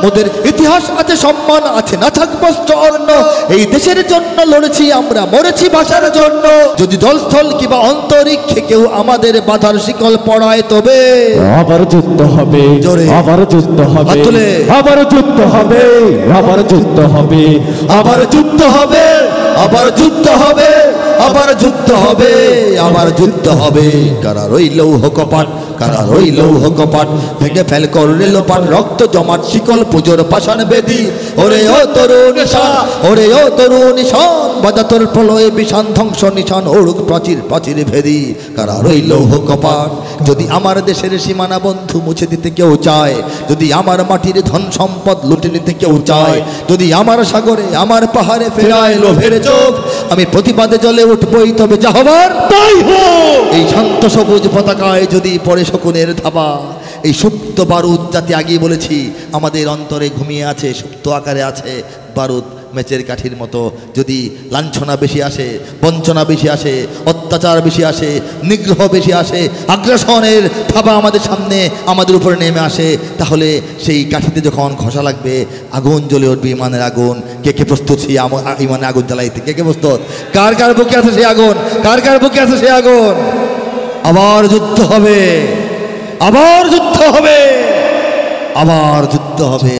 মোদের ইতিহাস আছে, সম্মান আছে, না থাকবো স্বর্ণ। এই দেশের জন্য লড়েছি আমরা, মরেছি ভাষার জন্য। যদি জলস্থল কিংবা অন্তরিক্ষে কেউ আমাদের বাধার শিকল পড়ায়, তবে আবার যুদ্ধ হবে, জোরে আবার যুদ্ধ হবে, আবার যুদ্ধ হবে, আবার যুদ্ধ হবে, আবার যুদ্ধ হবে, আবার যুদ্ধ হবে, আবার যুদ্ধ হবে, আবার যুদ্ধ হবে। কারা রইল কপাট, কারা রইল কপাট, ভেঙে ফেল করলে লোপাট, রক্ত জমাট শিকল পুজোর পাষাণ বেদি। ওরে ও তরুণ ঈশান, ওরে ও তরুণ ঈশান, বাজা তোর প্রলয়ে বিষান ধ্বংস নিশান, ওড়ুক প্রাচীর প্রাচীর ভেদি। কারা রইল কপাট। যদি আমার দেশের সীমানা বন্ধু মুছে দিতে কেউ চায়, যদি আমার মাটির ধন সম্পদ লুটে নিতে কেউ চায়, যদি আমার সাগরে আমার পাহাড়ে ফেরায় লোভের চোখ, আমি প্রতিবাদে জ্বলে উঠবই, তবে যা হবার তাই হোক। এই শান্ত সবুজ পতাকায় যদি পড়ে শকুনের থাবা, এই সুপ্ত বারুদ, যাতে আগেই বলেছি আমাদের অন্তরে ঘুমিয়ে আছে, সুপ্ত আকারে আছে বারুদ মেচের কাঠির মতো। যদি লাঞ্ছনা বেশি আসে, বঞ্চনা বেশি আসে, অত্যাচার বেশি আসে, নিগ্রহ বেশি আসে, আগ্রাসনের থাবা আমাদের সামনে আমাদের উপরে নেমে আসে, তাহলে সেই কাঠিতে যখন ঘষা লাগবে আগুন জ্বলে উঠবে, ইমানের আগুন। কে কে প্রস্তুত সেই ইমানে আগুন জ্বালাইতে? কে কে প্রস্তুত? কার কার বুকে আছে সেই আগুন? কার কার বুকে আছে সেই আগুন? আবার যুদ্ধ হবে, আবার যুদ্ধ হবে, আবার যুদ্ধ হবে।